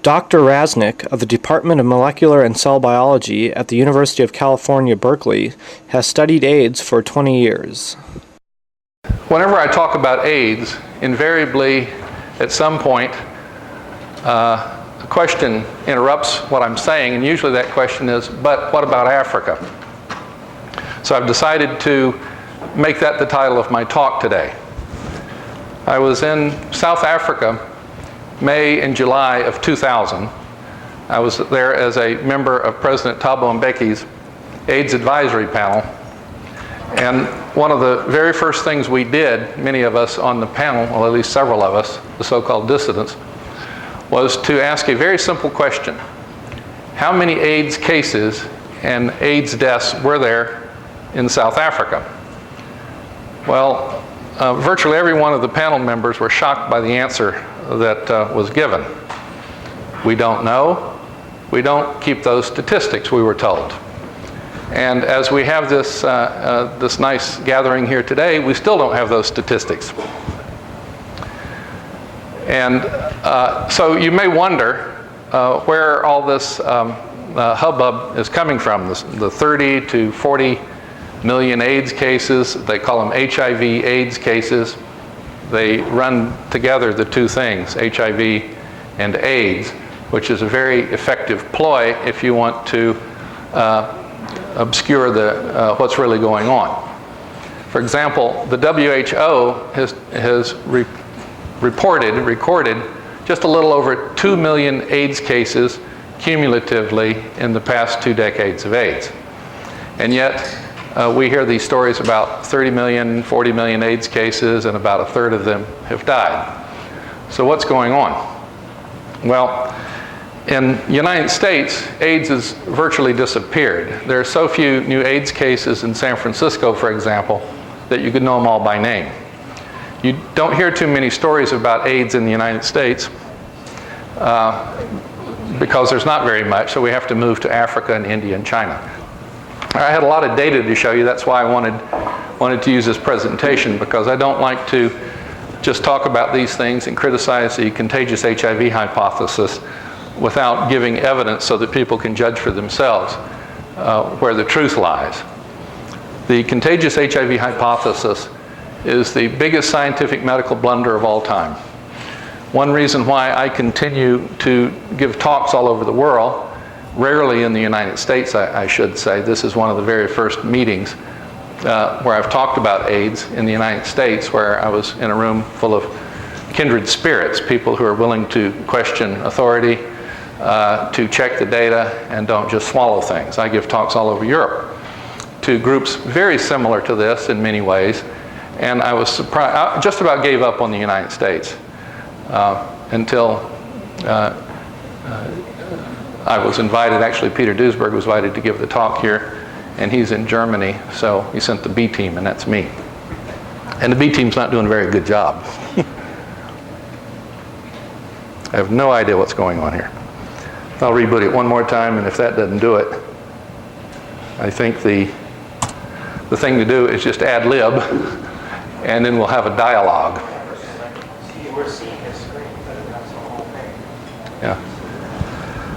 Dr. Rasnick of the Department of Molecular and Cell Biology at the University of California, Berkeley, has studied AIDS for 20 years. Whenever I talk about AIDS, invariably at some point a question interrupts what I'm saying, and usually that question is, but what about Africa? So I've decided to make that the title of my talk today. I was in South Africa May and July of 2000. I was there as a member of President Thabo Mbeki's AIDS advisory panel. And one of the very first things we did, many of us on the panel, well at least several of us, the so-called dissidents, was to ask a very simple question. How many AIDS cases and AIDS deaths were there in South Africa? Well, virtually every one of the panel members were shocked by the answer that was given. We don't know. We don't keep those statistics, we were told. And as we have this, this nice gathering here today, we still don't have those statistics. And so you may wonder where all this hubbub is coming from, the 30 to 40 million AIDS cases. They call them HIV AIDS cases. They run together, the two things, HIV and AIDS, which is a very effective ploy if you want to obscure what's really going on. For example, the WHO has recorded just a little over 2 million AIDS cases cumulatively in the past 2 decades of AIDS. And yet, we hear these stories about 30 million, 40 million AIDS cases, and about a third of them have died. So what's going on? Well, in the United States, AIDS has virtually disappeared. There are so few new AIDS cases in San Francisco, for example, that you could know them all by name. You don't hear too many stories about AIDS in the United States because there's not very much, so we have to move to Africa and India and China. I had a lot of data to show you. That's why I wanted to use this presentation, because I don't like to just talk about these things and criticize the contagious HIV hypothesis without giving evidence so that people can judge for themselves where the truth lies. The contagious HIV hypothesis is the biggest scientific medical blunder of all time. One reason why I continue to give talks all over the world, rarely in the United States, I should say. This is one of the very first meetings where I've talked about AIDS in the United States, where I was in a room full of kindred spirits, people who are willing to question authority, to check the data, and don't just swallow things. I give talks all over Europe to groups very similar to this in many ways, and I was surprised. I just about gave up on the United States until I was invited. Actually, Peter Duesberg was invited to give the talk here, and he's in Germany, so he sent the B team, and that's me. And the B team's not doing a very good job. I have no idea what's going on here. I'll reboot it one more time, and if that doesn't do it, I think the thing to do is just ad lib, and then we'll have a dialogue. We're seeing a screen, but that's the whole thing. Yeah.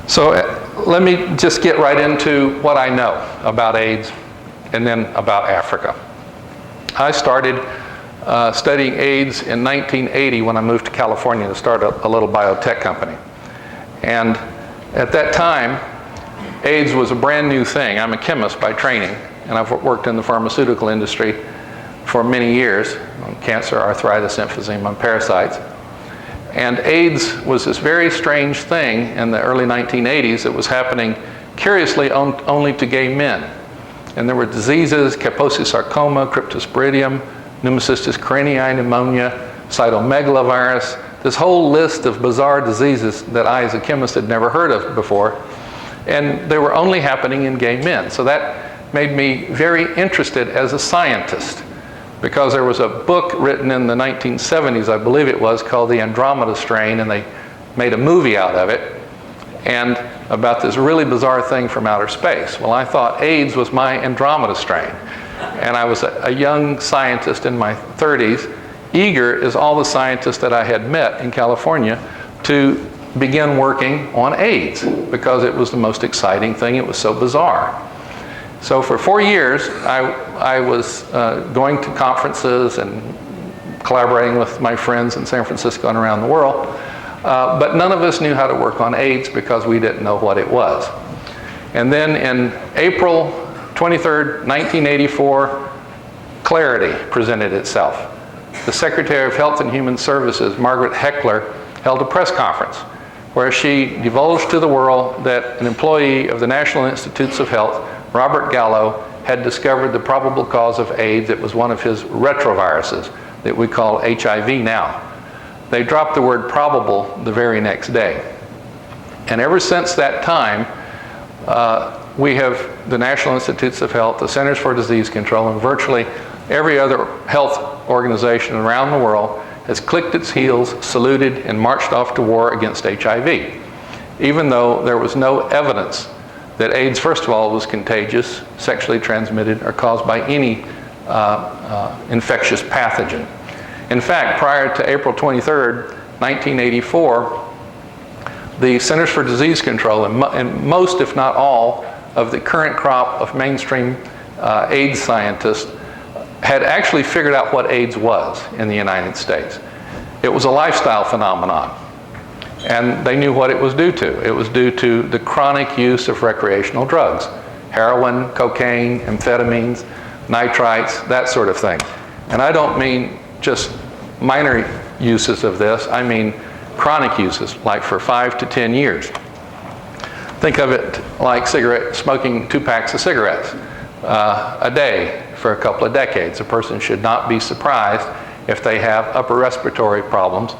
So let me just get right into what I know about AIDS and then about Africa. I started studying AIDS in 1980 when I moved to California to start a little biotech company. And at that time, AIDS was a brand new thing. I'm a chemist by training, and I've worked in the pharmaceutical industry for many years on cancer, arthritis, emphysema, and parasites. And AIDS was this very strange thing in the early 1980s that was happening curiously only to gay men. And there were diseases, Kaposi sarcoma, cryptosporidium, pneumocystis carinii, pneumonia, cytomegalovirus, this whole list of bizarre diseases that I as a chemist had never heard of before. And they were only happening in gay men. So that made me very interested as a scientist, because there was a book written in the 1970s, I believe it was, called The Andromeda Strain, and they made a movie out of it, and about this really bizarre thing from outer space. Well, I thought AIDS was my Andromeda strain. And I was a young scientist in my 30s, eager as all the scientists that I had met in California to begin working on AIDS because it was the most exciting thing. It was so bizarre. So for 4 years, I was going to conferences and collaborating with my friends in San Francisco and around the world, but none of us knew how to work on AIDS because we didn't know what it was. And then in April 23rd, 1984, clarity presented itself. The Secretary of Health and Human Services, Margaret Heckler, held a press conference where she divulged to the world that an employee of the National Institutes of Health, Robert Gallo, had discovered the probable cause of AIDS. It was one of his retroviruses that we call HIV now. They dropped the word probable the very next day. And ever since that time, we have the National Institutes of Health, the Centers for Disease Control, and virtually every other health organization around the world has clicked its heels, saluted, and marched off to war against HIV, even though there was no evidence that AIDS, first of all, was contagious, sexually transmitted, or caused by any infectious pathogen. In fact, prior to April 23rd, 1984, the Centers for Disease Control and most, if not all, of the current crop of mainstream AIDS scientists had actually figured out what AIDS was in the United States. It was a lifestyle phenomenon, and they knew what it was due to. It was due to the chronic use of recreational drugs, heroin, cocaine, amphetamines, nitrites, that sort of thing. And I don't mean just minor uses of this, I mean chronic uses, like for 5 to 10 years. Think of it like smoking 2 packs of cigarettes a day for a couple of decades. A person should not be surprised if they have upper respiratory problems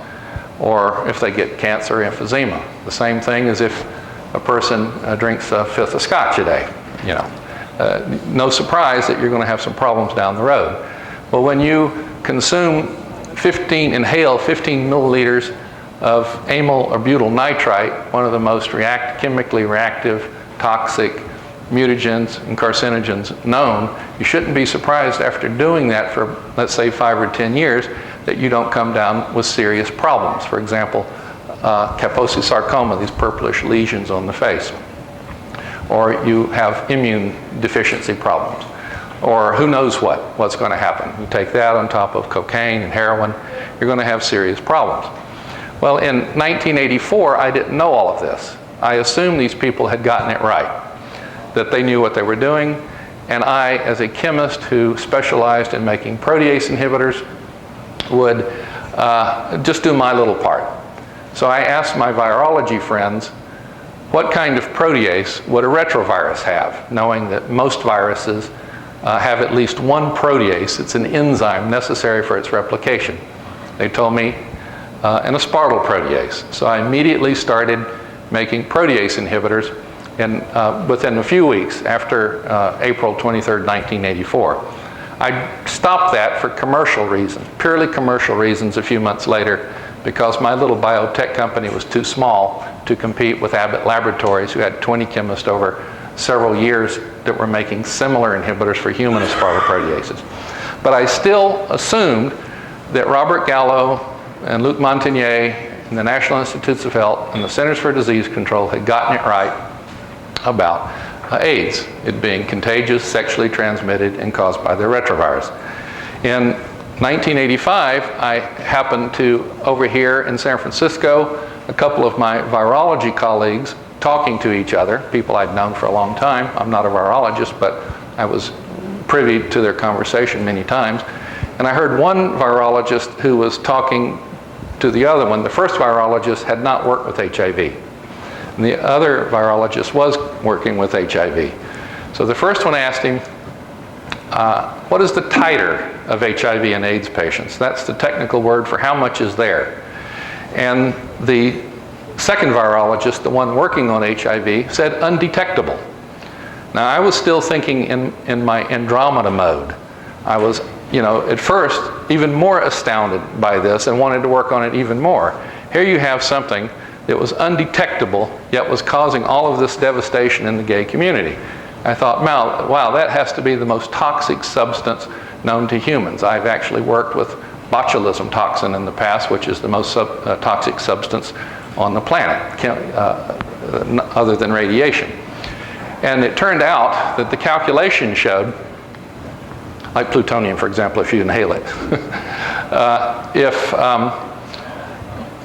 or if they get cancer or emphysema. The same thing as if a person drinks a fifth of scotch a day. You know, no surprise that you're going to have some problems down the road. But when you inhale 15 milliliters of amyl or butyl nitrite, one of the most chemically reactive, toxic mutagens and carcinogens known, you shouldn't be surprised after doing that for, let's say, 5 or 10 years, that you don't come down with serious problems. For example, Kaposi sarcoma, these purplish lesions on the face. Or you have immune deficiency problems. Or who knows what's going to happen. You take that on top of cocaine and heroin, you're going to have serious problems. Well, in 1984, I didn't know all of this. I assumed these people had gotten it right, that they knew what they were doing, and I, as a chemist who specialized in making protease inhibitors, would just do my little part. So I asked my virology friends, what kind of protease would a retrovirus have, knowing that most viruses have at least one protease. It's an enzyme necessary for its replication. They told me an aspartyl protease. So I immediately started making protease inhibitors within a few weeks after April 23rd, 1984. I stopped that for commercial reasons, purely commercial reasons a few months later, because my little biotech company was too small to compete with Abbott Laboratories, who had 20 chemists over several years that were making similar inhibitors for human aspartyl proteases. But I still assumed that Robert Gallo and Luc Montagnier and the National Institutes of Health and the Centers for Disease Control had gotten it right about AIDS, it being contagious, sexually transmitted, and caused by the retrovirus. In 1985, I happened to overhear in San Francisco a couple of my virology colleagues talking to each other, people I'd known for a long time. I'm not a virologist, but I was privy to their conversation many times. And I heard one virologist who was talking to the other one. The first virologist had not worked with HIV. And the other virologist was working with HIV. So the first one asked him, what is the titer of HIV in AIDS patients? That's the technical word for how much is there. And the second virologist, the one working on HIV, said undetectable. Now I was still thinking in my Andromeda mode. I was, at first even more astounded by this and wanted to work on it even more. Here you have something that was undetectable, yet was causing all of this devastation in the gay community. I thought, wow, that has to be the most toxic substance known to humans. I've actually worked with botulism toxin in the past, which is the most toxic substance on the planet, other than radiation. And it turned out that the calculation showed, like plutonium, for example, if you inhale it,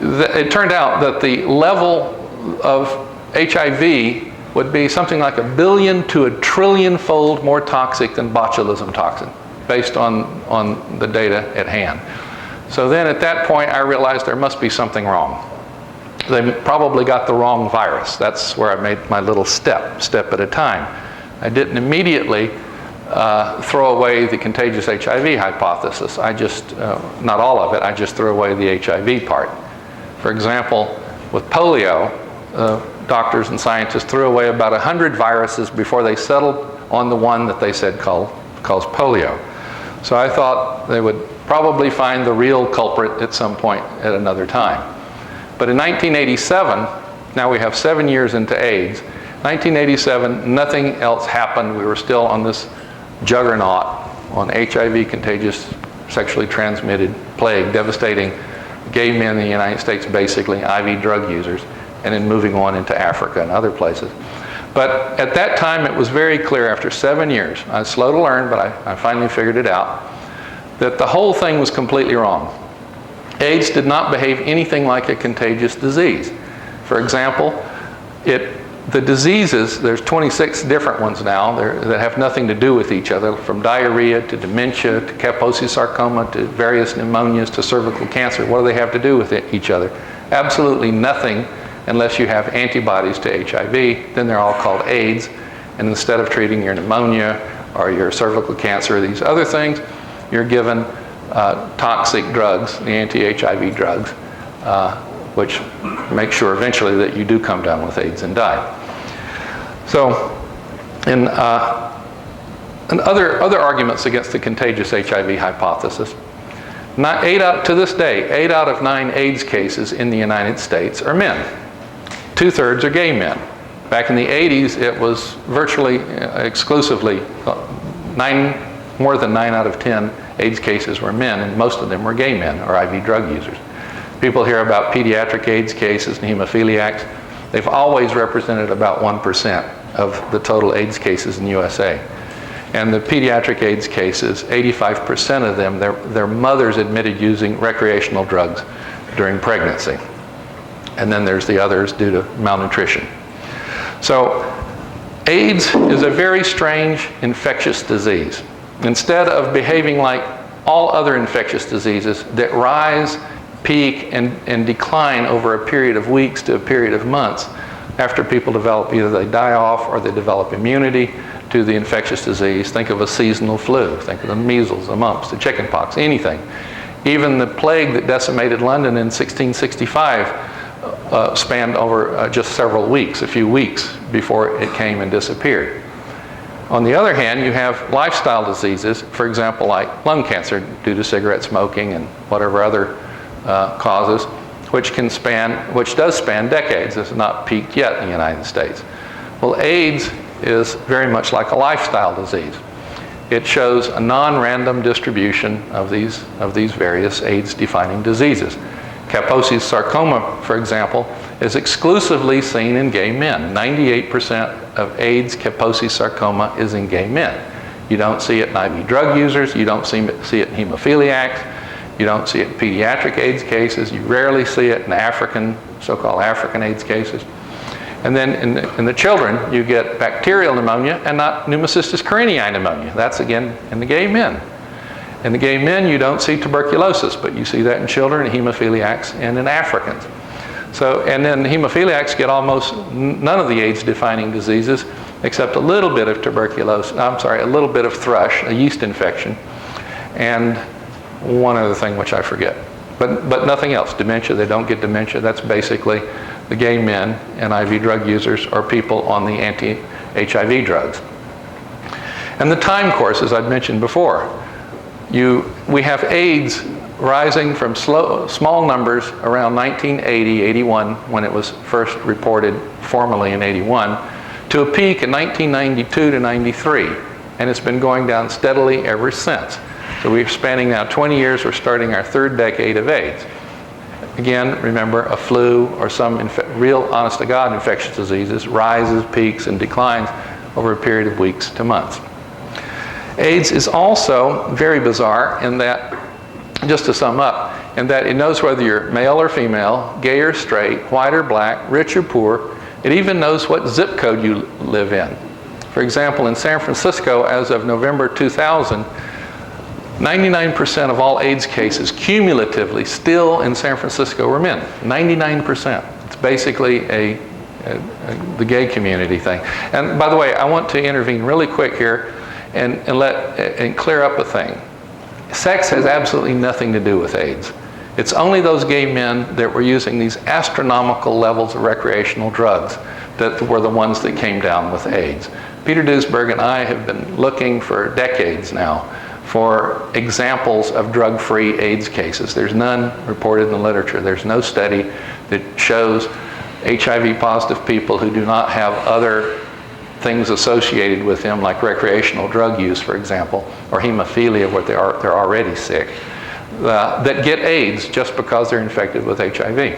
it turned out that the level of HIV would be something like 1 billion to 1 trillion-fold more toxic than botulism toxin, based on the data at hand. So then at that point, I realized there must be something wrong. They probably got the wrong virus. That's where I made my little step at a time. I didn't immediately throw away the contagious HIV hypothesis. I just, not all of it, I just threw away the HIV part. For example, with polio, doctors and scientists threw away about 100 viruses before they settled on the one that they said caused polio. So I thought they would probably find the real culprit at some point at another time. But in 1987, now we have 7 years into AIDS, 1987, nothing else happened. We were still on this juggernaut on HIV, contagious, sexually transmitted plague, devastating gay men in the United States, basically IV drug users, and then moving on into Africa and other places. But at that time, it was very clear after 7 years, I was slow to learn, but I finally figured it out, that the whole thing was completely wrong. AIDS did not behave anything like a contagious disease. For example, the diseases, there's 26 different ones now that have nothing to do with each other, from diarrhea to dementia to Kaposi sarcoma to various pneumonias to cervical cancer. What do they have to do with each other? Absolutely nothing, unless you have antibodies to HIV. Then they're all called AIDS. And instead of treating your pneumonia or your cervical cancer or these other things, you're given toxic drugs, the anti-HIV drugs, which make sure eventually that you do come down with AIDS and die. So, and other arguments against the contagious HIV hypothesis, to this day, 8 out of 9 AIDS cases in the United States are men. 2/3 are gay men. Back in the 80s, it was virtually exclusively more than 9 out of 10 AIDS cases were men, and most of them were gay men or IV drug users. People hear about pediatric AIDS cases and hemophiliacs. They've always represented about 1% of the total AIDS cases in the USA. And the pediatric AIDS cases, 85% of them, their mothers admitted using recreational drugs during pregnancy. And then there's the others due to malnutrition. So AIDS is a very strange infectious disease. Instead of behaving like all other infectious diseases that rise, peak, and decline over a period of weeks to a period of months, after people develop, either they die off or they develop immunity to the infectious disease. Think of a seasonal flu. Think of the measles, the mumps, the chickenpox, anything. Even the plague that decimated London in 1665 spanned over just several weeks, a few weeks before it came and disappeared. On the other hand, you have lifestyle diseases, for example, like lung cancer due to cigarette smoking and whatever other causes, which does span decades. It's not peaked yet in the United States. Well, AIDS is very much like a lifestyle disease. It shows a non-random distribution of these various AIDS-defining diseases. Kaposi's sarcoma, for example, is exclusively seen in gay men. 98% of AIDS Kaposi sarcoma is in gay men. You don't see it in IV drug users. You don't see it in hemophiliacs. You don't see it in pediatric AIDS cases. You rarely see it in so-called African AIDS cases. And then in the children, you get bacterial pneumonia and not pneumocystis carinii pneumonia. That's again in the gay men. In the gay men, you don't see tuberculosis, but you see that in children, in hemophiliacs, and in Africans. So, and then hemophiliacs get almost none of the AIDS-defining diseases, except a little bit of a little bit of thrush, a yeast infection, and one other thing which I forget. But nothing else. Dementia, they don't get dementia. That's basically the gay men and IV drug users or people on the anti-HIV drugs. And the time course, as I'd mentioned before, we have AIDS rising from small numbers around 1980, 81, when it was first reported formally in 81, to a peak in 1992 to 93. And it's been going down steadily ever since. So we're spanning now 20 years, we're starting our third decade of AIDS. again, remember, a flu or some real honest-to-God infectious diseases rises, peaks, and declines over a period of weeks to months. AIDS is also very bizarre in that, just to sum up, in that it knows whether you're male or female, gay or straight, white or black, rich or poor. It even knows what zip code you live in. For example, in San Francisco, as of November 2000, 99% of all AIDS cases cumulatively still in San Francisco were men. 99%. It's basically the gay community thing. And by the way, I want to intervene really quick here and clear up a thing. Sex has absolutely nothing to do with AIDS. It's only those gay men that were using these astronomical levels of recreational drugs that were the ones that came down with AIDS. Peter Duesberg and I have been looking for decades now for examples of drug-free AIDS cases. There's none reported in the literature. There's no study that shows HIV-positive people who do not have other things associated with them, like recreational drug use, for example, or hemophilia, where they're already sick, that get AIDS just because they're infected with HIV.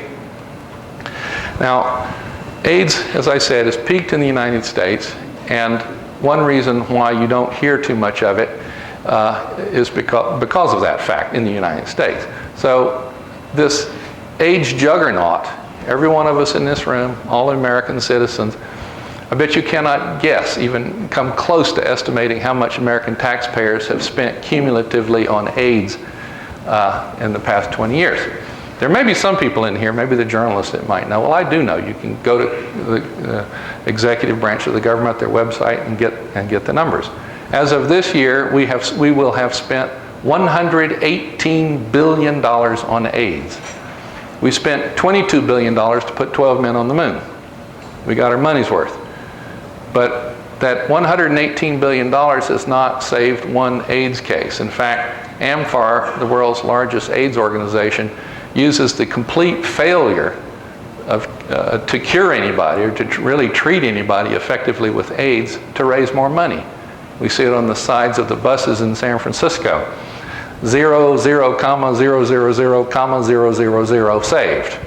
Now, AIDS, as I said, has peaked in the United States, and one reason why you don't hear too much of it is because of that fact in the United States. So this AIDS juggernaut, every one of us in this room, all American citizens, I bet you cannot guess, even come close to estimating how much American taxpayers have spent cumulatively on AIDS in the past 20 years. There may be some people in here, maybe the journalists, that might know. Well, I do know. You can go to the executive branch of the government, their website, and get the numbers. As of this year, we will have spent $118 billion on AIDS. We spent $22 billion to put 12 men on the moon. We got our money's worth. But that $118 billion has not saved one AIDS case. In fact, AMFAR, the world's largest AIDS organization, uses the complete failure to cure anybody or to really treat anybody effectively with AIDS to raise more money. We see it on the sides of the buses in San Francisco. 0,0,000,000 saved.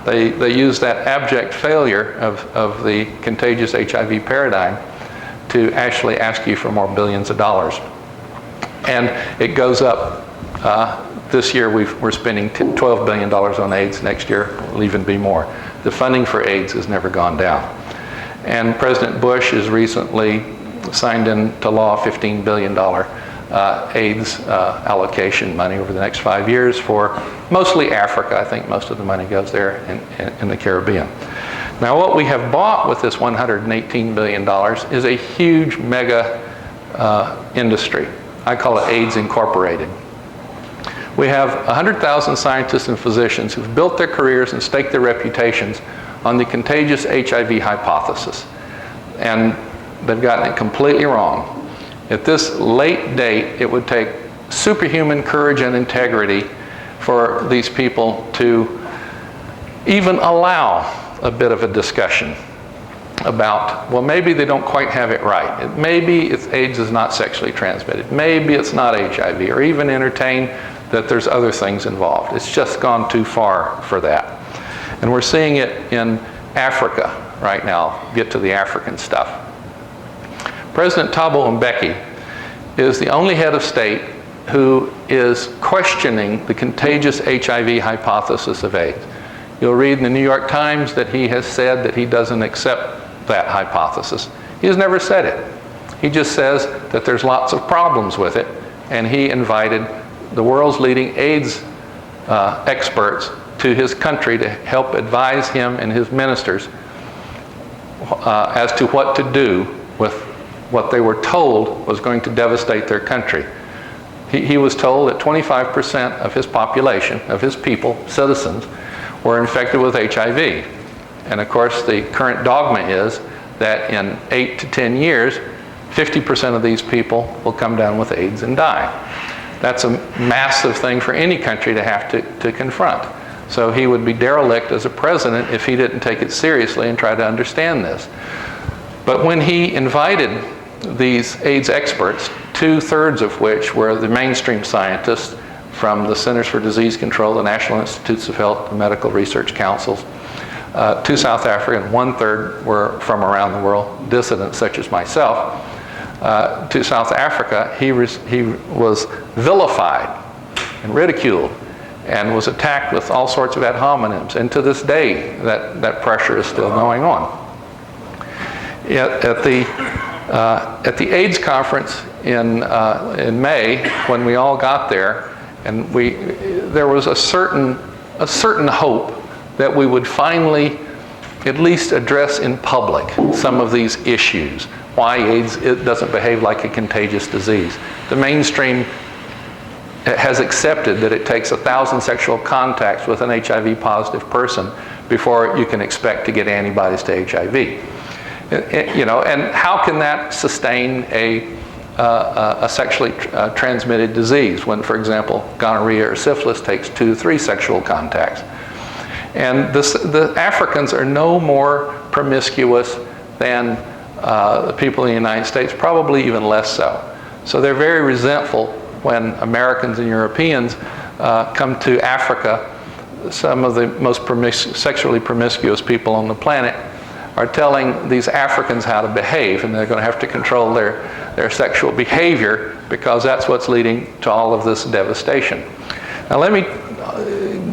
They use that abject failure of the contagious HIV paradigm to actually ask you for more billions of dollars. And it goes up. This year we're spending $12 billion on AIDS. Next year will even be more. The funding for AIDS has never gone down. And President Bush has recently signed into law $15 billion AIDS allocation money over the next 5 years for mostly Africa. I think most of the money goes there in the Caribbean. Now, what we have bought with this $118 billion is a huge mega industry. I call it AIDS Incorporated. We have 100,000 scientists and physicians who've built their careers and staked their reputations on the contagious HIV hypothesis. And they've gotten it completely wrong. At this late date, it would take superhuman courage and integrity for these people to even allow a bit of a discussion about, well, maybe they don't quite have it right. Maybe AIDS is not sexually transmitted. Maybe it's not HIV, or even entertain that there's other things involved. It's just gone too far for that. And we're seeing it in Africa right now. Get to the African stuff. President Thabo Mbeki is the only head of state who is questioning the contagious HIV hypothesis of AIDS. You'll read in the New York Times that he has said that he doesn't accept that hypothesis. He has never said it. He just says that there's lots of problems with it, and he invited the world's leading AIDS experts to his country to help advise him and his ministers as to what to do with what they were told was going to devastate their country. He was told that 25% of his population, of his people, citizens, were infected with HIV. And of course, the current dogma is that in 8 to 10 years, 50% of these people will come down with AIDS and die. That's a massive thing for any country to have to confront. So he would be derelict as a president if he didn't take it seriously and try to understand this. But when he invited these AIDS experts, 2/3 of which were the mainstream scientists from the Centers for Disease Control, the National Institutes of Health, the Medical Research Councils, to South Africa, and 1/3 were from around the world, dissidents such as myself, to South Africa. He was vilified and ridiculed and was attacked with all sorts of ad hominems. And to this day, that pressure is still going on. At the AIDS conference in May, when we all got there, and there was a certain hope that we would finally at least address in public some of these issues. Why AIDS doesn't behave like a contagious disease. The mainstream has accepted that it takes 1,000 sexual contacts with an HIV positive person before you can expect to get antibodies to HIV. You know, and how can that sustain a sexually transmitted disease when, for example, gonorrhea or syphilis takes 2 to 3 sexual contacts? And the Africans are no more promiscuous than the people in the United States, probably even less so. So they're very resentful when Americans and Europeans come to Africa. Some of the most sexually promiscuous people on the planet are telling these Africans how to behave, and they're going to have to control their sexual behavior because that's what's leading to all of this devastation. Now let me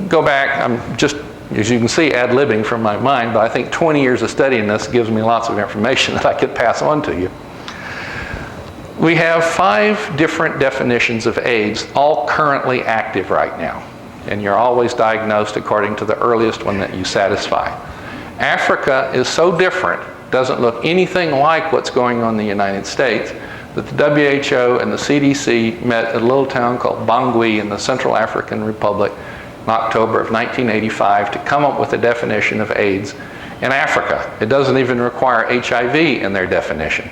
go back. I'm just, as you can see, ad-libbing from my mind, but I think 20 years of studying this gives me lots of information that I could pass on to you. We have 5 different definitions of AIDS, all currently active right now. And you're always diagnosed according to the earliest one that you satisfy. Africa is so different, doesn't look anything like what's going on in the United States, that the WHO and the CDC met at a little town called Bangui in the Central African Republic in October of 1985 to come up with a definition of AIDS in Africa. It doesn't even require HIV in their definition.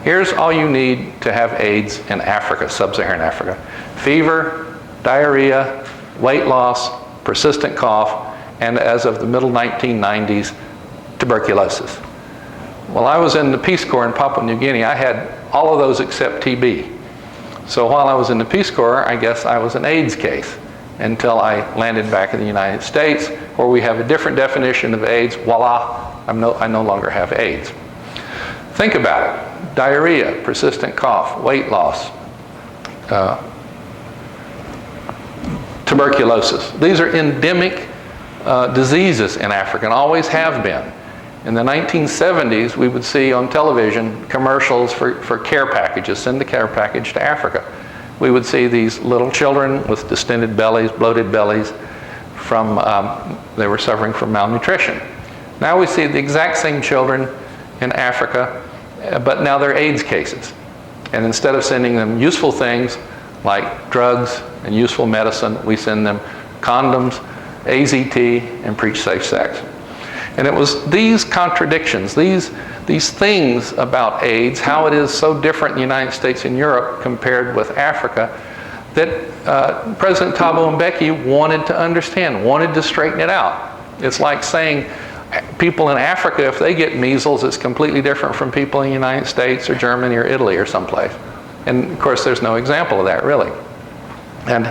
Here's all you need to have AIDS in Africa, sub-Saharan Africa: fever, diarrhea, weight loss, persistent cough, and as of the middle 1990s, tuberculosis. While I was in the Peace Corps in Papua New Guinea, I had all of those except TB. So while I was in the Peace Corps, I guess I was an AIDS case until I landed back in the United States, where we have a different definition of AIDS. Voila, I no longer have AIDS. Think about it: diarrhea, persistent cough, weight loss, tuberculosis. These are endemic diseases in Africa and always have been. In the 1970s, we would see on television commercials for care packages, send the care package to Africa. We would see these little children with distended bellies, bloated bellies, they were suffering from malnutrition. Now we see the exact same children in Africa, but now they're AIDS cases. And instead of sending them useful things like drugs and useful medicine, we send them condoms, AZT, and preach safe sex. And it was these contradictions, these things about AIDS, how it is so different in the United States and Europe compared with Africa, that President Thabo Mbeki wanted to understand, wanted to straighten it out. It's like saying people in Africa, if they get measles, it's completely different from people in the United States or Germany or Italy or someplace. And of course, there's no example of that, really. And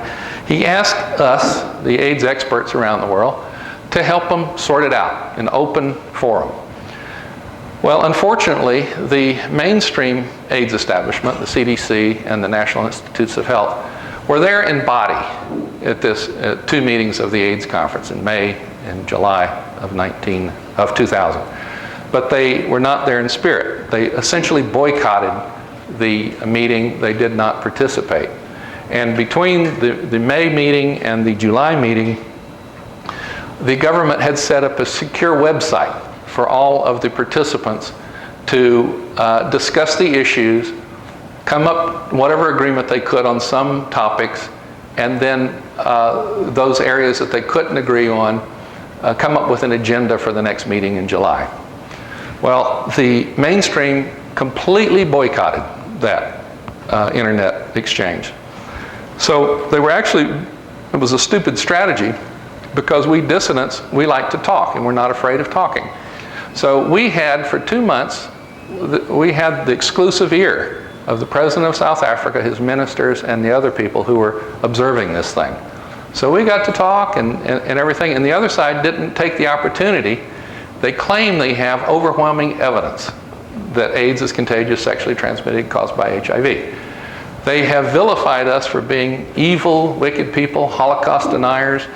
he asked us, the AIDS experts around the world, to help him sort it out in open forum. Well, unfortunately, the mainstream AIDS establishment, the CDC and the National Institutes of Health, were there in body at 2 meetings of the AIDS conference in May and July of 2000. But they were not there in spirit. They essentially boycotted the meeting. They did not participate. And between the May meeting and the July meeting, the government had set up a secure website for all of the participants to discuss the issues, come up whatever agreement they could on some topics, and then those areas that they couldn't agree on, come up with an agenda for the next meeting in July. Well, the mainstream completely boycotted that internet exchange. So they were actually, it was a stupid strategy, because we dissidents, we like to talk and we're not afraid of talking. So we had, for 2 months, we had the exclusive ear of the president of South Africa, his ministers, and the other people who were observing this thing. So we got to talk and everything, and the other side didn't take the opportunity. They claim they have overwhelming evidence that AIDS is contagious, sexually transmitted, caused by HIV. They have vilified us for being evil, wicked people, Holocaust deniers.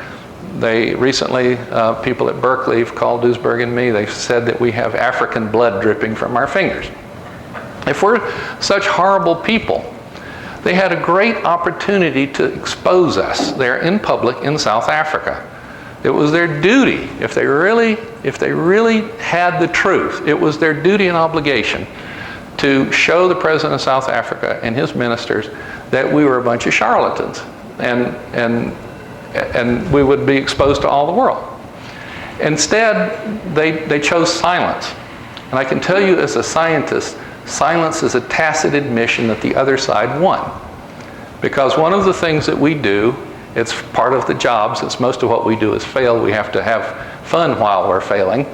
They recently, people at Berkeley have called Duisberg and me, they've said that we have African blood dripping from our fingers. If we're such horrible people, they had a great opportunity to expose us there in public in South Africa. It was their duty, if they really had the truth, it was their duty and obligation to show the president of South Africa and his ministers that we were a bunch of charlatans and we would be exposed to all the world. Instead, they chose silence. And I can tell you as a scientist, silence is a tacit admission that the other side won. Because one of the things that we do, it's part of the job, since most of what we do is fail, we have to have fun while we're failing,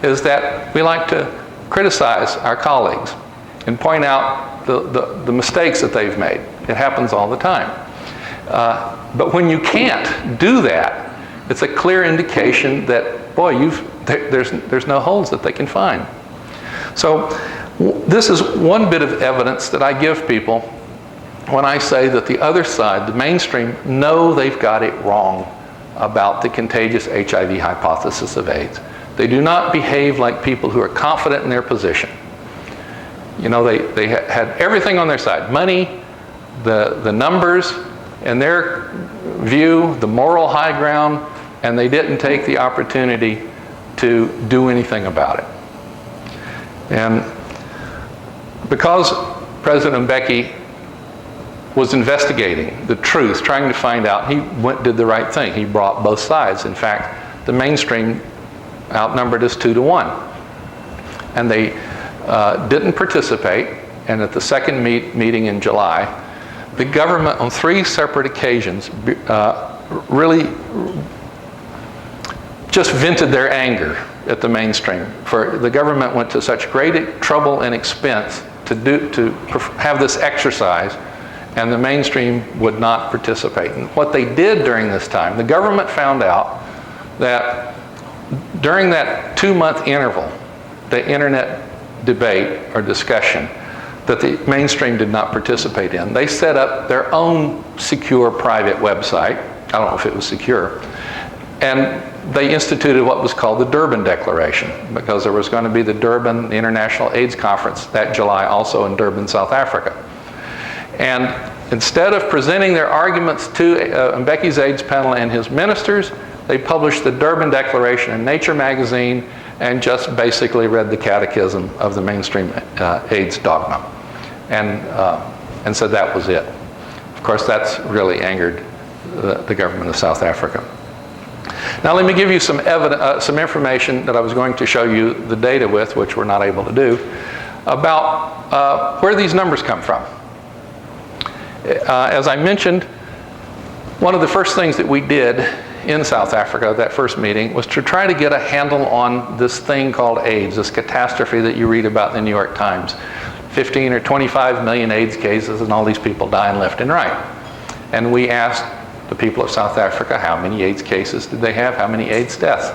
is that we like to criticize our colleagues and point out the mistakes that they've made. It happens all the time. But when you can't do that, it's a clear indication that, boy, there's no holes that they can find. So this is one bit of evidence that I give people when I say that the other side, the mainstream, know they've got it wrong about the contagious HIV hypothesis of AIDS. They do not behave like people who are confident in their position. You know, they had everything on their side. Money, the numbers, and their view, the moral high ground, and they didn't take the opportunity to do anything about it. And because President Mbeki was investigating the truth, trying to find out, he did the right thing. He brought both sides. In fact, the mainstream outnumbered us 2-1. And they didn't participate, and at the second meeting in July, the government on 3 separate occasions really just vented their anger at the mainstream. For the government went to such great trouble and expense to have this exercise, and the mainstream would not participate. And what they did during this time, the government found out that during that 2-month interval, the internet debate or discussion that the mainstream did not participate in, they set up their own secure private website. I don't know if it was secure. And they instituted what was called the Durban Declaration, because there was going to be the Durban International AIDS Conference that July, also in Durban, South Africa. And instead of presenting their arguments to Mbeki's AIDS panel and his ministers, they published the Durban Declaration in Nature magazine and just basically read the catechism of the mainstream AIDS dogma. And said that was it. Of course, that's really angered the government of South Africa. Now let me give you some information that I was going to show you the data with, which we're not able to do, about where these numbers come from. As I mentioned, one of the first things that we did in South Africa, that first meeting, was to try to get a handle on this thing called AIDS, this catastrophe that you read about in the New York Times. 15 or 25 million AIDS cases and all these people dying left and right. And we asked the people of South Africa how many AIDS cases did they have, how many AIDS deaths.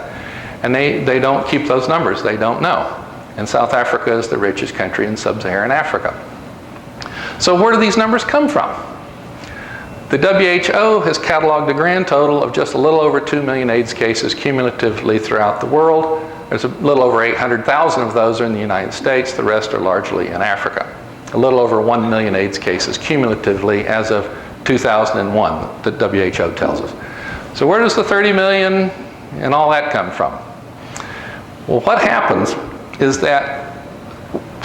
And they don't keep those numbers, they don't know. And South Africa is the richest country in sub-Saharan Africa. So where do these numbers come from? The WHO has cataloged a grand total of just a little over 2 million AIDS cases cumulatively throughout the world. There's a little over 800,000 of those are in the United States. The rest are largely in Africa. A little over 1 million AIDS cases cumulatively as of 2001, the WHO tells us. So where does the 30 million and all that come from? Well, what happens is that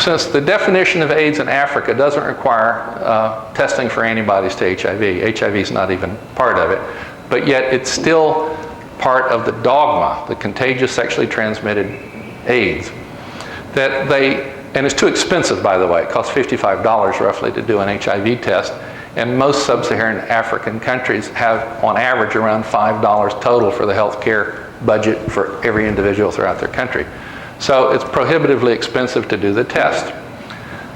since the definition of AIDS in Africa doesn't require testing for antibodies to HIV, HIV is not even part of it, but yet it's still part of the dogma, the contagious sexually transmitted AIDS, that and it's too expensive, by the way. It costs $55 roughly to do an HIV test, and most sub-Saharan African countries have, on average, around $5 total for the health care budget for every individual throughout their country. So it's prohibitively expensive to do the test.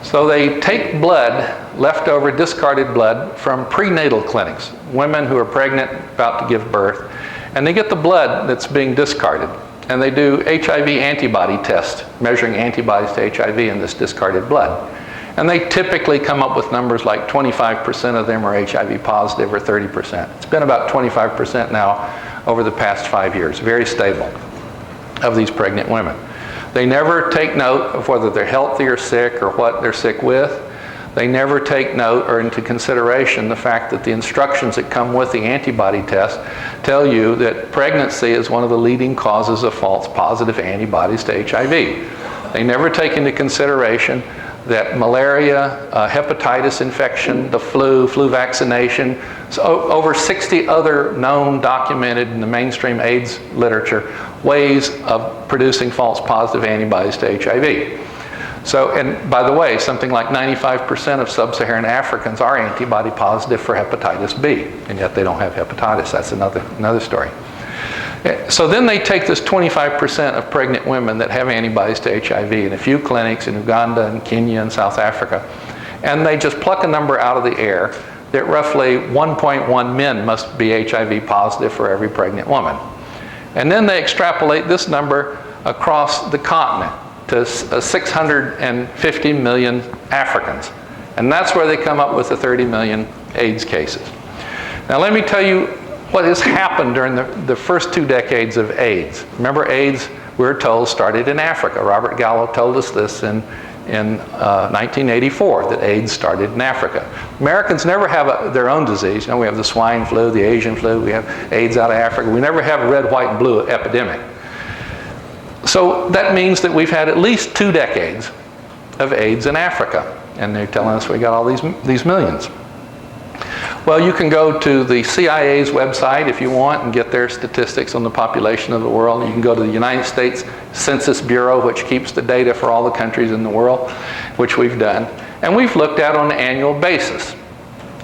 So they take blood, leftover discarded blood, from prenatal clinics, women who are pregnant, about to give birth, and they get the blood that's being discarded. And they do HIV antibody tests, measuring antibodies to HIV in this discarded blood. And they typically come up with numbers like 25% of them are HIV positive or 30%. It's been about 25% now over the past 5 years, very stable, of these pregnant women. They never take note of whether they're healthy or sick or what they're sick with. They never take note or into consideration the fact that the instructions that come with the antibody test tell you that pregnancy is one of the leading causes of false positive antibodies to HIV. They never take into consideration that malaria, hepatitis infection, the flu vaccination, so over 60 other known, documented in the mainstream AIDS literature, ways of producing false positive antibodies to HIV. So, and by the way, something like 95% of sub-Saharan Africans are antibody positive for hepatitis B, and yet they don't have hepatitis. That's another story. So then they take this 25% of pregnant women that have antibodies to HIV in a few clinics in Uganda and Kenya and South Africa, and they just pluck a number out of the air that roughly 1.1 men must be HIV positive for every pregnant woman. And then they extrapolate this number across the continent to 650 million Africans. And that's where they come up with the 30 million AIDS cases. Now let me tell you what has happened during the first 2 decades of AIDS. Remember, AIDS, we're told, started in Africa. Robert Gallo told us this in 1984, that AIDS started in Africa. Americans never have their own disease. You know, we have the swine flu, the Asian flu, we have AIDS out of Africa. We never have a red, white, and blue epidemic. So that means that we've had at least 2 decades of AIDS in Africa. And they're telling us we got all these millions. Well, you can go to the CIA's website if you want and get their statistics on the population of the world. You can go to the United States Census Bureau, which keeps the data for all the countries in the world, which we've done. And we've looked at on an annual basis,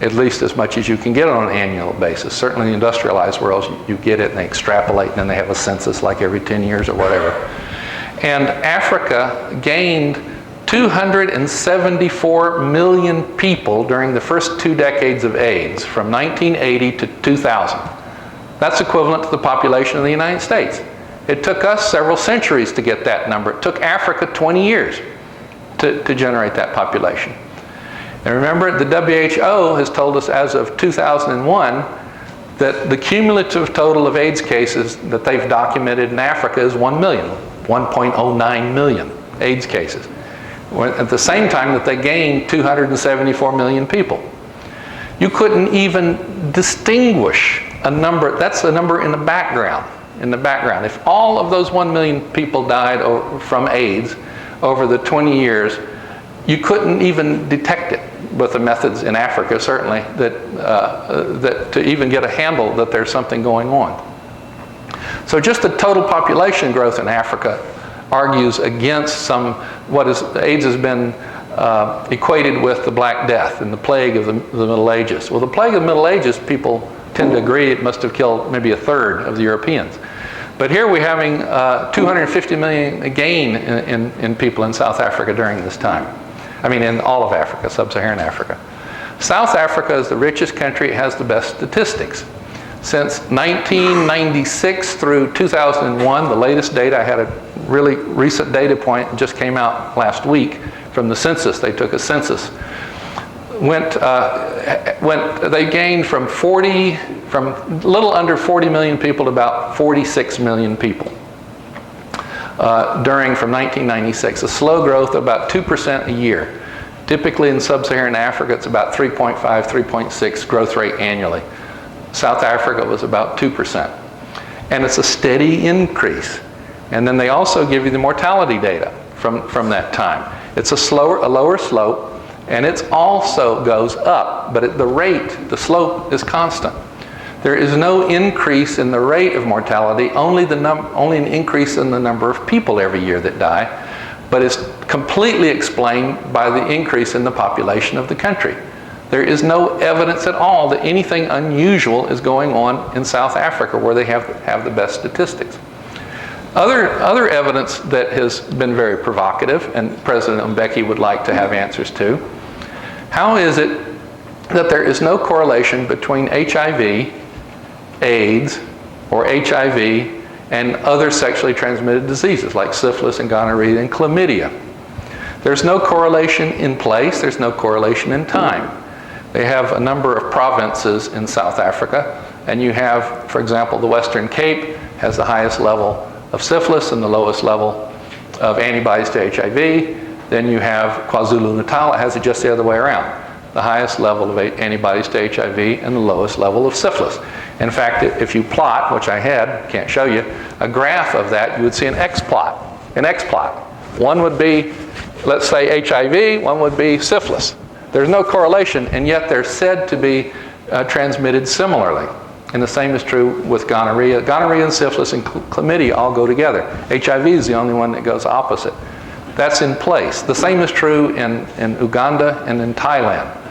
at least as much as you can get on an annual basis. Certainly in the industrialized world, you get it and they extrapolate and then they have a census like every 10 years or whatever. And Africa gained 274 million people during the first 2 decades of AIDS, from 1980 to 2000. That's equivalent to the population of the United States. It took us several centuries to get that number. It took Africa 20 years to generate that population. And remember, the WHO has told us as of 2001 that the cumulative total of AIDS cases that they've documented in Africa is 1 million, 1.09 million AIDS cases. At the same time that they gained 274 million people. You couldn't even distinguish a number, that's a number in the background. If all of those 1 million people died from AIDS over the 20 years, you couldn't even detect it with the methods in Africa, certainly, that to even get a handle that there's something going on. So just the total population growth in Africa argues against AIDS has been equated with the Black Death and the plague of the Middle Ages. Well, the plague of the Middle Ages, people tend to agree it must have killed maybe a third of the Europeans. But here we're having 250 million gain in people in South Africa during this time. I mean, in all of Africa, sub-Saharan Africa. South Africa is the richest country. It has the best statistics. Since 1996 through 2001, the latest data, I had a really recent data point, just came out last week from the census. They took a census. They gained from a little under 40 million people to about 46 million people from 1996. A slow growth of about 2% a year. Typically in sub-Saharan Africa, it's about 3.5, 3.6 growth rate annually. South Africa was about 2%. And it's a steady increase. And then they also give you the mortality data from that time. It's a lower slope, and it also goes up, but the slope is constant. There is no increase in the rate of mortality, only an increase in the number of people every year that die, but it's completely explained by the increase in the population of the country. There is no evidence at all that anything unusual is going on in South Africa, where they have the best statistics. Other evidence that has been very provocative, and President Mbeki would like to have answers to, how is it that there is no correlation between HIV, AIDS, or HIV, and other sexually transmitted diseases like syphilis and gonorrhea and chlamydia? There's no correlation in place, there's no correlation in time. They have a number of provinces in South Africa, and you have, for example, the Western Cape has the highest level of syphilis and the lowest level of antibodies to HIV. Then you have KwaZulu-Natal, it has it just the other way around. The highest level of antibodies to HIV and the lowest level of syphilis. In fact, if you plot, which I had, can't show you, a graph of that, you would see an X-plot. One would be, let's say, HIV, one would be syphilis. There's no correlation, and yet they're said to be transmitted similarly. And the same is true with gonorrhea. Gonorrhea and syphilis and chlamydia all go together. HIV is the only one that goes opposite. That's in place. The same is true in Uganda and in Thailand.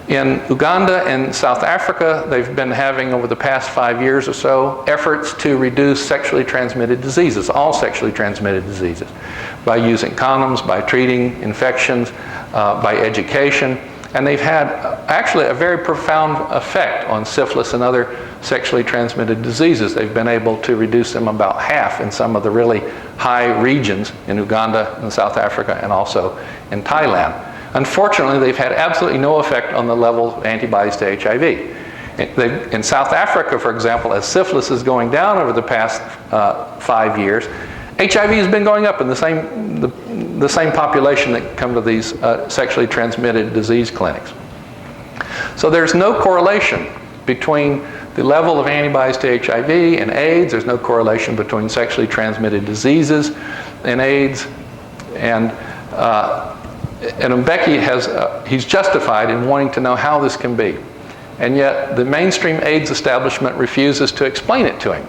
In Uganda and South Africa, they've been having, over the past 5 years or so, efforts to reduce sexually transmitted diseases, all sexually transmitted diseases, by using condoms, by treating infections, by education. And they've had actually a very profound effect on syphilis and other sexually transmitted diseases. They've been able to reduce them about half in some of the really high regions in Uganda and South Africa and also in Thailand. Unfortunately, they've had absolutely no effect on the level of antibodies to HIV. In South Africa, for example, as syphilis is going down over the past 5 years, HIV has been going up in the same population that come to these sexually transmitted disease clinics. So there's no correlation between the level of antibodies to HIV and AIDS. There's no correlation between sexually transmitted diseases and AIDS. And Mbeki he's justified in wanting to know how this can be. And yet the mainstream AIDS establishment refuses to explain it to him.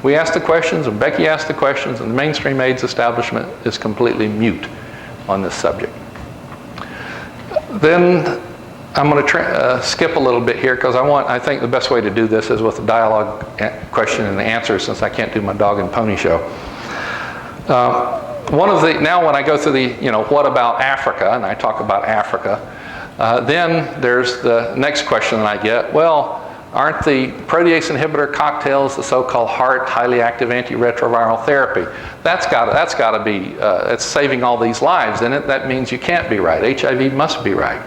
We ask the questions, and Mbeki asks the questions, and the mainstream AIDS establishment is completely mute on this subject. Then I'm going to skip a little bit here because I think the best way to do this is with a dialogue question and answer, since I can't do my dog and pony show. Now when I go through what about Africa, and I talk about Africa, then there's the next question that I get. Well, aren't the protease inhibitor cocktails the so-called HAART, highly active antiretroviral therapy? That's got to be, it's saving all these lives, and that means you can't be right. HIV must be right.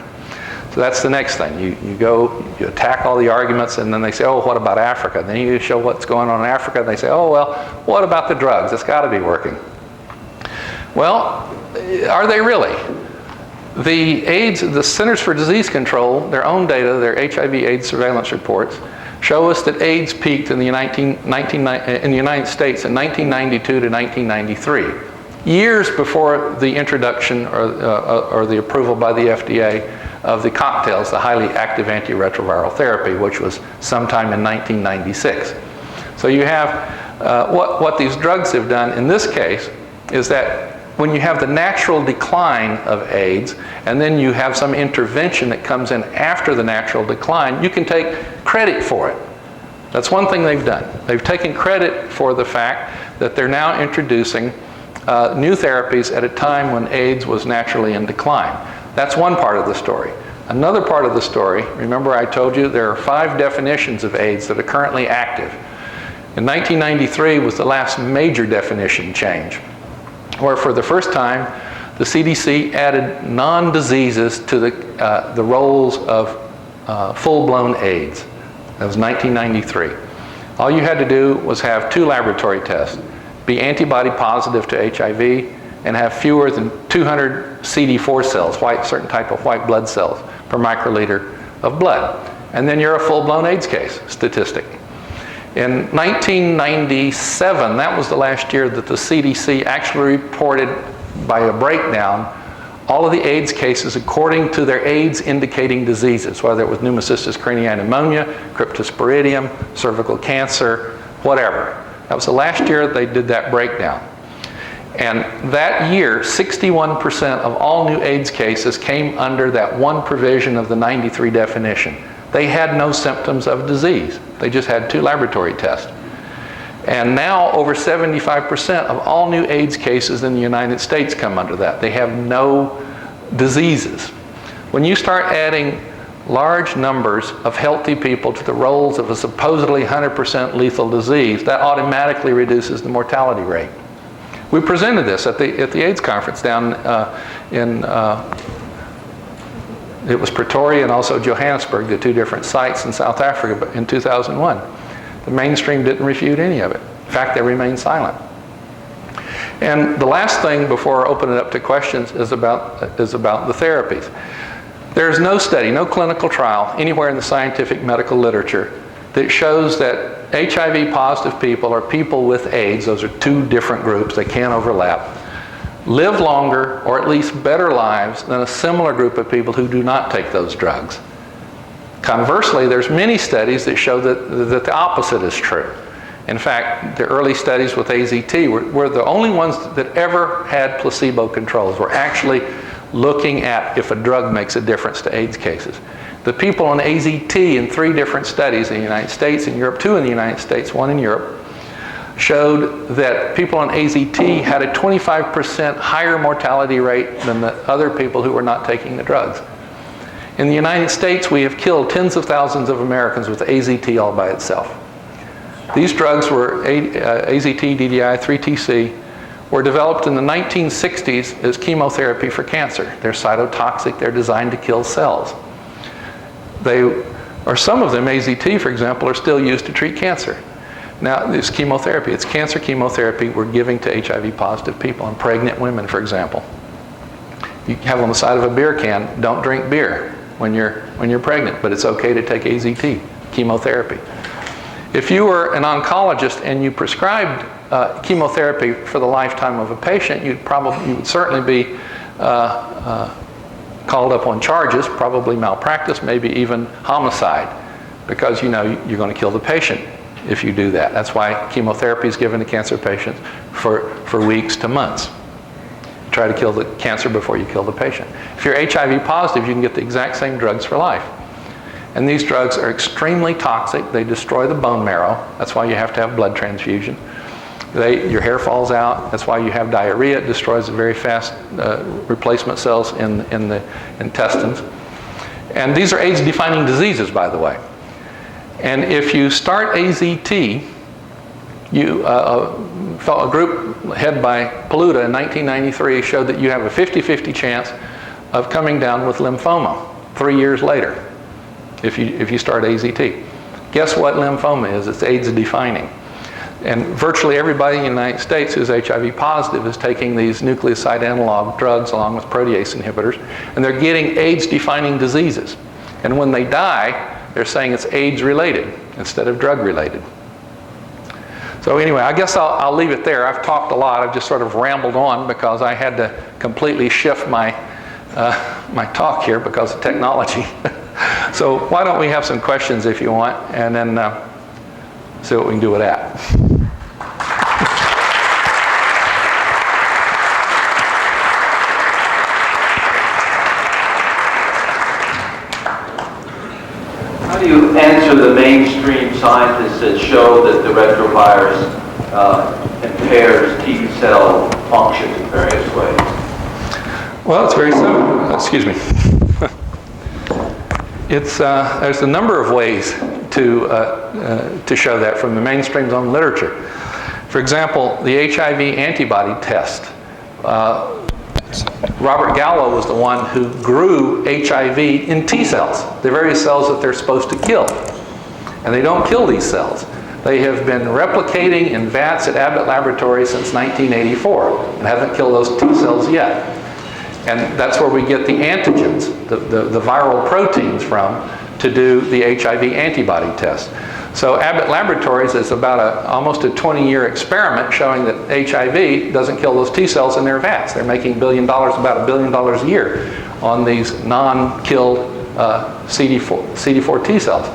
So that's the next thing. You attack all the arguments, and then they say, oh, what about Africa? And then you show what's going on in Africa, and they say, oh, well, what about the drugs? It's got to be working. Well, are they really? The Centers for Disease Control, their own data, their HIV/AIDS surveillance reports, show us that AIDS peaked in the United States in 1992 to 1993, years before the introduction or the approval by the FDA of the cocktails, the highly active antiretroviral therapy, which was sometime in 1996. So you have what these drugs have done in this case is that when you have the natural decline of AIDS, and then you have some intervention that comes in after the natural decline, you can take credit for it. That's one thing they've done. They've taken credit for the fact that they're now introducing new therapies at a time when AIDS was naturally in decline. That's one part of the story. Another part of the story, remember I told you there are 5 definitions of AIDS that are currently active. In 1993 was the last major definition change, where for the first time, the CDC added non-diseases to the roles of full-blown AIDS. That was 1993. All you had to do was have 2 laboratory tests, be antibody positive to HIV, and have fewer than 200 CD4 cells, certain type of white blood cells, per microliter of blood. And then you're a full-blown AIDS case statistic. In 1997, that was the last year that the CDC actually reported by a breakdown all of the AIDS cases according to their AIDS indicating diseases, whether it was pneumocystis carinii pneumonia, cryptosporidium, cervical cancer, whatever. That was the last year they did that breakdown. And that year, 61% of all new AIDS cases came under that one provision of the 93 definition. They had no symptoms of disease. They just had 2 laboratory tests. And now over 75% of all new AIDS cases in the United States come under that. They have no diseases. When you start adding large numbers of healthy people to the roles of a supposedly 100% lethal disease, that automatically reduces the mortality rate. We presented this at the AIDS conference down it was Pretoria and also Johannesburg, the two different sites in South Africa in 2001. The mainstream didn't refute any of it. In fact, they remained silent. And the last thing before opening it up to questions is about the therapies. There's no study, no clinical trial anywhere in the scientific medical literature that shows that HIV positive people or people with AIDS, those are two different groups, they can't overlap, live longer or at least better lives than a similar group of people who do not take those drugs. Conversely, there's many studies that show that the opposite is true. In fact, the early studies with AZT were the only ones that ever had placebo controls. We're actually looking at if a drug makes a difference to AIDS cases. The people on AZT in 3 different studies in the United States, in Europe, 2 in the United States, 1 in Europe, showed that people on AZT had a 25% higher mortality rate than the other people who were not taking the drugs. In the United States, we have killed tens of thousands of Americans with AZT all by itself. These drugs were AZT, DDI, 3TC, were developed in the 1960s as chemotherapy for cancer. They're cytotoxic, they're designed to kill cells. Some of them, AZT for example, are still used to treat cancer. Now, this chemotherapy, it's cancer chemotherapy we're giving to HIV positive people and pregnant women, for example. You have on the side of a beer can, don't drink beer when you're pregnant, but it's okay to take AZT, chemotherapy. If you were an oncologist and you prescribed chemotherapy for the lifetime of a patient, you would certainly be called up on charges, probably malpractice, maybe even homicide, because you know you're going to kill the patient if you do that. That's why chemotherapy is given to cancer patients for weeks to months. Try to kill the cancer before you kill the patient. If you're HIV positive, you can get the exact same drugs for life. And these drugs are extremely toxic. They destroy the bone marrow. That's why you have to have blood transfusion. Your hair falls out. That's why you have diarrhea. It destroys the very fast replacement cells in the intestines. And these are AIDS-defining diseases, by the way. And if you start AZT, a group headed by Paluda in 1993 showed that you have a 50-50 chance of coming down with lymphoma 3 years later if you start AZT. Guess what lymphoma is? It's AIDS-defining. And virtually everybody in the United States who's HIV positive is taking these nucleoside analog drugs along with protease inhibitors, and they're getting AIDS-defining diseases. And when they die, they're saying it's AIDS-related instead of drug-related. So anyway, I guess I'll leave it there. I've talked a lot. I've just sort of rambled on because I had to completely shift my talk here because of technology. So why don't we have some questions if you want, and then see what we can do with that. How do you answer the mainstream scientists that show that the retrovirus impairs T cell function in various ways? Well, it's very simple. Excuse me. There's a number of ways to show that from the mainstream's own literature. For example, the HIV antibody test. Robert Gallo was the one who grew HIV in T cells, the very cells that they're supposed to kill. And they don't kill these cells. They have been replicating in vats at Abbott Laboratories since 1984 and haven't killed those T cells yet. And that's where we get the antigens, the viral proteins from, to do the HIV antibody test. So Abbott Laboratories is about almost a 20-year experiment showing that HIV doesn't kill those T cells in their vats. They're making about $1 billion a year on these non-killed CD4 T cells.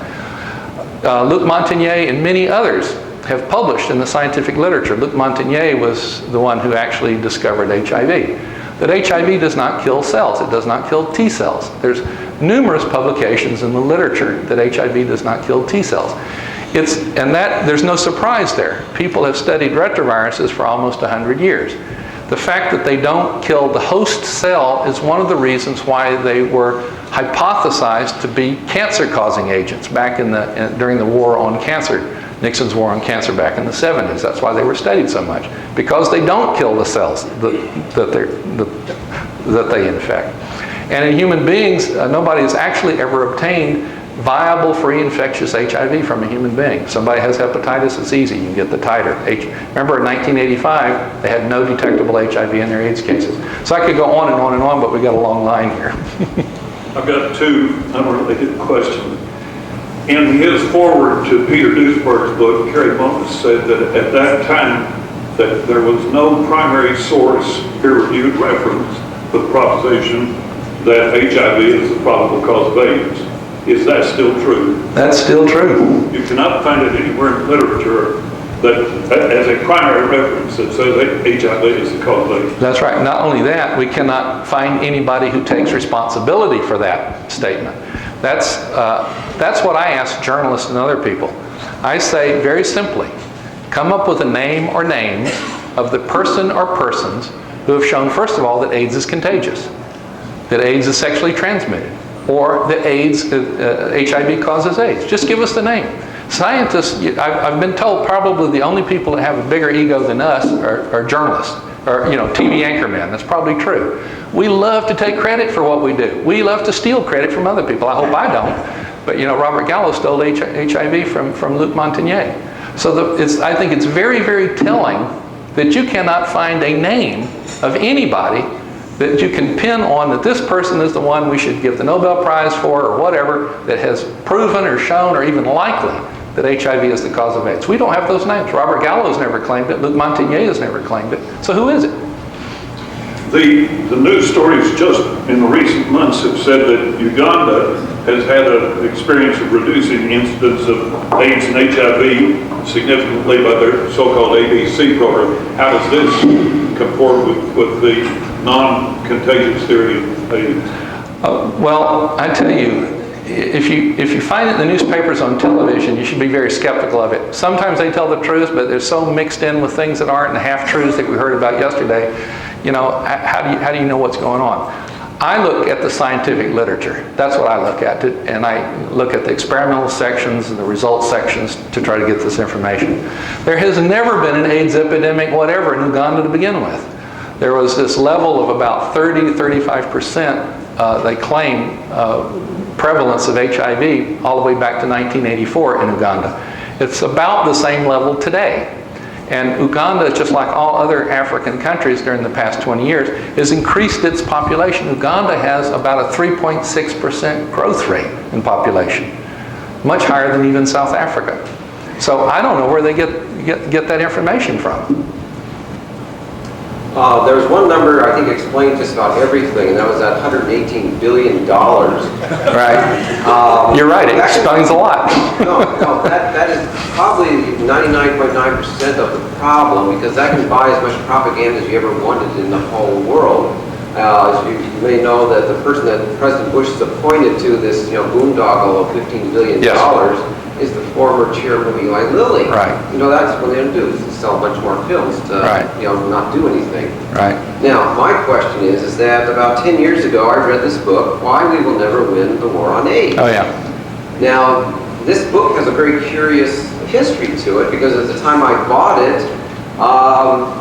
Luc Montagnier and many others have published in the scientific literature. Luc Montagnier was the one who actually discovered HIV. That HIV does not kill cells. It does not kill T cells. There's numerous publications in the literature that HIV does not kill T cells. There's no surprise there. People have studied retroviruses for almost 100 years. The fact that they don't kill the host cell is one of the reasons why they were hypothesized to be cancer-causing agents back during the war on cancer, Nixon's war on cancer back in the 70s. That's why they were studied so much, because they don't kill the cells that they infect. And in human beings, nobody has actually ever obtained viable free infectious HIV from a human being. If somebody has hepatitis, it's easy. You can get the titer. Remember in 1985, they had no detectable HIV in their AIDS cases. So I could go on and on and on, but we got a long line here. I've got two unrelated questions. In his foreword to Peter Duesberg's book, Kerry Bunkus said that at that time that there was no primary source peer-reviewed reference for the proposition that HIV is the probable cause of AIDS. Is that still true? That's still true. You cannot find it anywhere in literature that as a primary reference that says HIV is the cause of AIDS. That's right. Not only that, we cannot find anybody who takes responsibility for that statement. That's what I ask journalists and other people. I say very simply, come up with a name or names of the person or persons who have shown, first of all, that AIDS is contagious, that AIDS is sexually transmitted, or that HIV causes AIDS. Just give us the name. Scientists, I've been told probably the only people that have a bigger ego than us are journalists, or TV anchormen. That's probably true. We love to take credit for what we do. We love to steal credit from other people. I hope I don't. But Robert Gallo stole HIV from Luc Montagnier. So I think it's very, very telling that you cannot find a name of anybody that you can pin on that this person is the one we should give the Nobel Prize for or whatever, that has proven or shown or even likely that HIV is the cause of AIDS. We don't have those names. Robert Gallo has never claimed it. Luc Montagnier has never claimed it. So who is it? The news stories just in the recent months have said that Uganda has had an experience of reducing incidence of AIDS and HIV significantly by their so-called ABC program. How does this comport with the non-contagious theory of AIDS? Well, I tell you, if you find it in the newspapers on television, you should be very skeptical of it. Sometimes they tell the truth, but they're so mixed in with things that aren't, and half-truths that we heard about yesterday. How do you know what's going on? I look at the scientific literature. That's what I look at, and I look at the experimental sections and the results sections to try to get this information. There has never been an AIDS epidemic, whatever, in Uganda to begin with. There was this level of about 30 to 35%, they claim, prevalence of HIV all the way back to 1984 in Uganda. It's about the same level today. And Uganda, just like all other African countries during the past 20 years, has increased its population. Uganda has about a 3.6% growth rate in population, much higher than even South Africa. So I don't know where they get that information from. There was one number I think explained just about everything, and that was that $118 billion. Right. You're right. It explains a lot. No, that is probably 99.9% of the problem, because that can buy as much propaganda as you ever wanted in the whole world. As you may know, that the person that President Bush has appointed to this, boondoggle of $15 billion. Yes. Is the former chairman of Eli Lilly. Right. That's what they're going to do, is to sell a bunch more films to, Right. not do anything. Right. Now, my question is that about 10 years ago, I read this book, Why We Will Never Win the War on AIDS. Oh yeah. Now, this book has a very curious history to it, because at the time I bought it,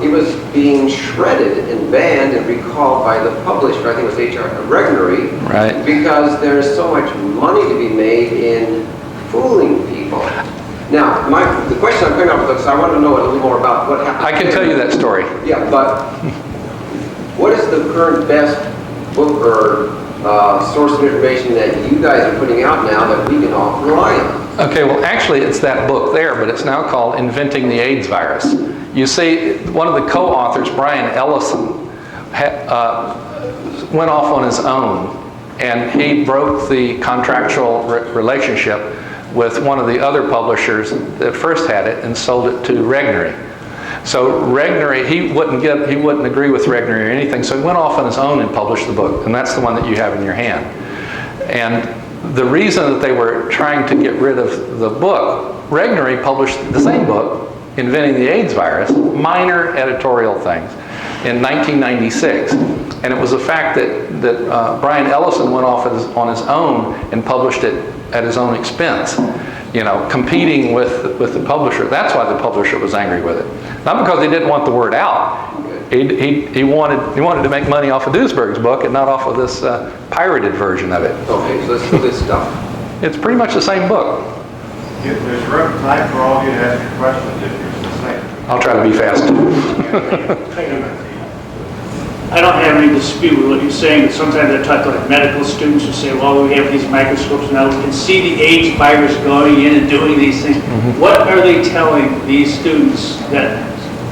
it was being shredded and banned and recalled by the publisher, I think it was H.R. Regnery, Right. because there's so much money to be made in fooling people. Now, the question I'm bringing up is, I want to know a little more about what happened. I can tell you that story. Yeah, but what is the current best book or source of information that you guys are putting out now that we can all rely on? Okay, well actually it's that book there, but it's now called Inventing the AIDS Virus. You see, one of the co-authors, Brian Ellison, went off on his own, and he broke the contractual relationship with one of the other publishers that first had it and sold it to Regnery. So Regnery, he wouldn't agree with Regnery or anything, so he went off on his own and published the book, and that's the one that you have in your hand. And the reason that they were trying to get rid of the book Regnery published the same book, Inventing the AIDS Virus, minor editorial things, in 1996. And it was the fact that Brian Ellison went off on his own and published it at his own expense, you know, competing with the publisher. That's why the publisher was angry with it. Not because he didn't want the word out. He wanted to make money off of Duesberg's book and not off of this pirated version of it. Okay, so let's do this stuff. It's pretty much the same book. There's room tonight for all you to ask your questions if you're succinct. I'll try to be fast. I don't have any dispute with what you're saying, but sometimes I talk to like medical students who say, well, we have these microscopes now, we can see the AIDS virus going in and doing these things. What are they telling these students that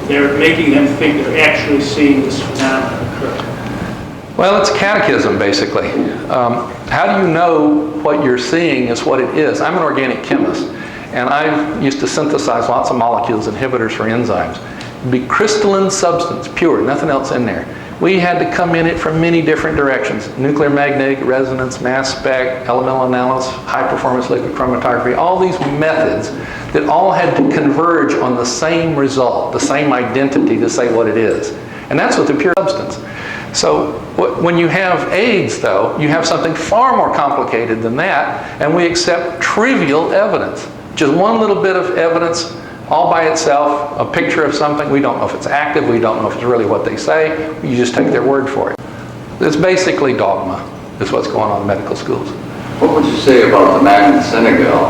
they're making them think they're actually seeing this phenomenon occur? Well, it's catechism, basically. How do you know what you're seeing is what it is? I'm an organic chemist, and I used to synthesize lots of molecules, inhibitors for enzymes. It'd be crystalline substance, pure, nothing else in there. We had to come in it from many different directions. Nuclear magnetic resonance, mass spec, elemental analysis, high performance liquid chromatography, all these methods that all had to converge on the same result, the same identity to say what it is. And that's with the pure substance. So when you have AIDS, though, you have something far more complicated than that, and we accept trivial evidence. Just one little bit of evidence all by itself, a picture of something. We don't know if it's active, we don't know if it's really what they say, you just take their word for it. It's basically dogma, is what's going on in medical schools. What would you say about the man in Senegal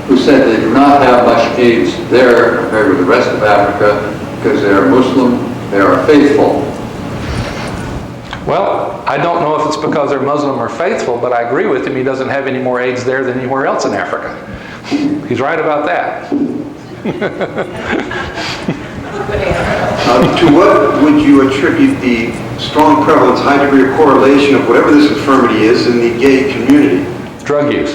who said they do not have much AIDS there compared with the rest of Africa because they are Muslim, they are faithful? Well, I don't know if it's because they're Muslim or faithful, but I agree with him. He doesn't have any more AIDS there than anywhere else in Africa. He's right about that. To what would you attribute the strong prevalence, high degree of correlation of whatever this infirmity is in the gay community? Drug use.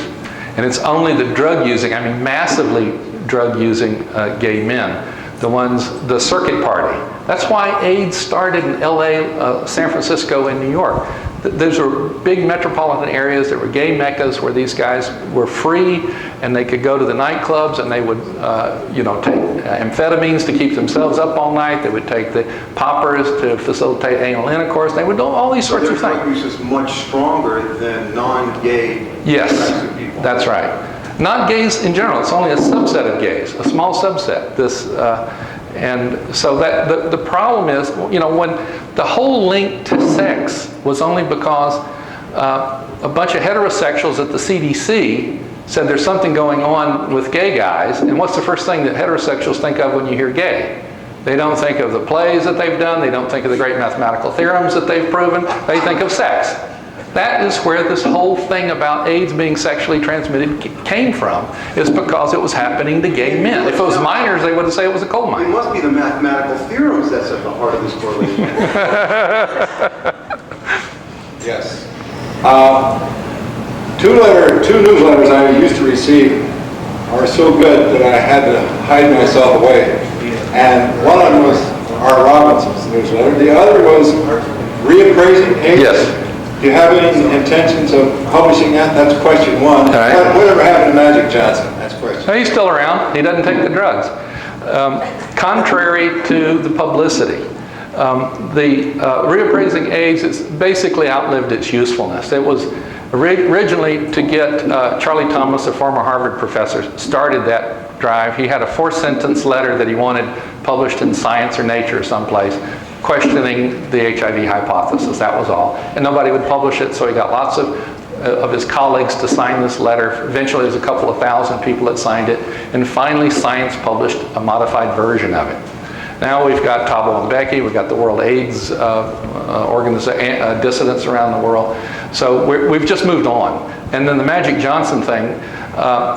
And it's only the drug using, I mean massively drug using gay men. The circuit party. That's why AIDS started in LA, San Francisco, and New York. Those were big metropolitan areas that were gay meccas where these guys were free and they could go to the nightclubs and they would, take amphetamines to keep themselves up all night. They would take the poppers to facilitate anal intercourse. They would do all these sorts of things. Their drug use is much stronger than non-gay Yes, types of people. that's right. Not gays in general. It's only a subset of gays, a small subset. And so that the problem is, when the whole link to sex was only because a bunch of heterosexuals at the CDC said there's something going on with gay guys, and what's the first thing that heterosexuals think of when you hear gay? They don't think of the plays that they've done, they don't think of the great mathematical theorems that they've proven, they think of sex. That is where this whole thing about AIDS being sexually transmitted came from, is because it was happening to gay men. If it was minors, they would say it was a coal It mine. must be the mathematical theorems that's at the heart of this correlation. Yes. Two newsletters I used to receive are so good that I had to hide myself away. And one of them was R. Robinson's newsletter. The other was Reappraising AIDS. Yes. Do you have any intentions of publishing that? That's question one. All right. Whatever happened to Magic Johnson? That's question. He's still around. He doesn't take the drugs. Contrary to the publicity, the Reappraising AIDS has basically outlived its usefulness. It was originally to get Charlie Thomas, a former Harvard professor, started that drive. He had a 4-sentence letter that he wanted published in Science or Nature or someplace, questioning the HIV hypothesis. That was all. And nobody would publish it, so he got lots of his colleagues to sign this letter. Eventually, there's a couple of thousand people that signed it. And finally, Science published a modified version of it. Now we've got Thabo Mbeki, we've got the World AIDS dissidents around the world. So we've just moved on. And then the Magic Johnson thing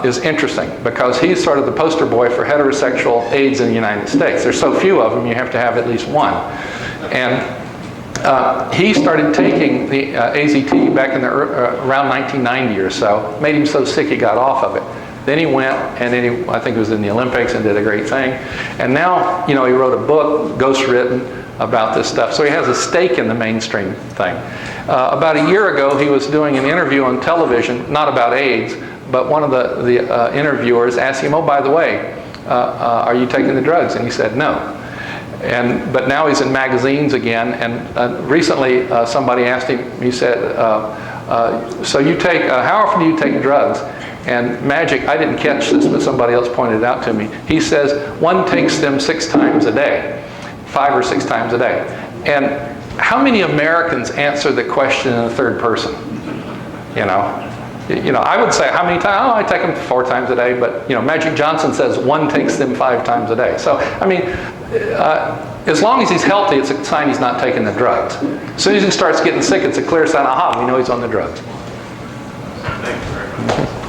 is interesting because he's sort of the poster boy for heterosexual AIDS in the United States. There's so few of them, you have to have at least one. And he started taking the AZT back in around 1990 or so. Made him so sick he got off of it. Then he went, and then I think it was in the Olympics, and did a great thing. And now, he wrote a book, ghostwritten, about this stuff. So he has a stake in the mainstream thing. About a year ago, he was doing an interview on television, not about AIDS, but one of the interviewers asked him, oh, by the way, are you taking the drugs? And he said no. But now he's in magazines again, and recently somebody asked him, he said, so you take, how often do you take drugs? And magic, I didn't catch this, but somebody else pointed it out to me. He says one takes them 6 times a day, 5 or 6 times a day. And how many Americans answer the question in the third person? You know, I would say how many times? Oh, I take them 4 times a day, but Magic Johnson says one takes them 5 times a day. So, I mean, as long as he's healthy, it's a sign he's not taking the drugs. As soon as he starts getting sick, it's a clear sign, aha, we know he's on the drugs. Thank you very much.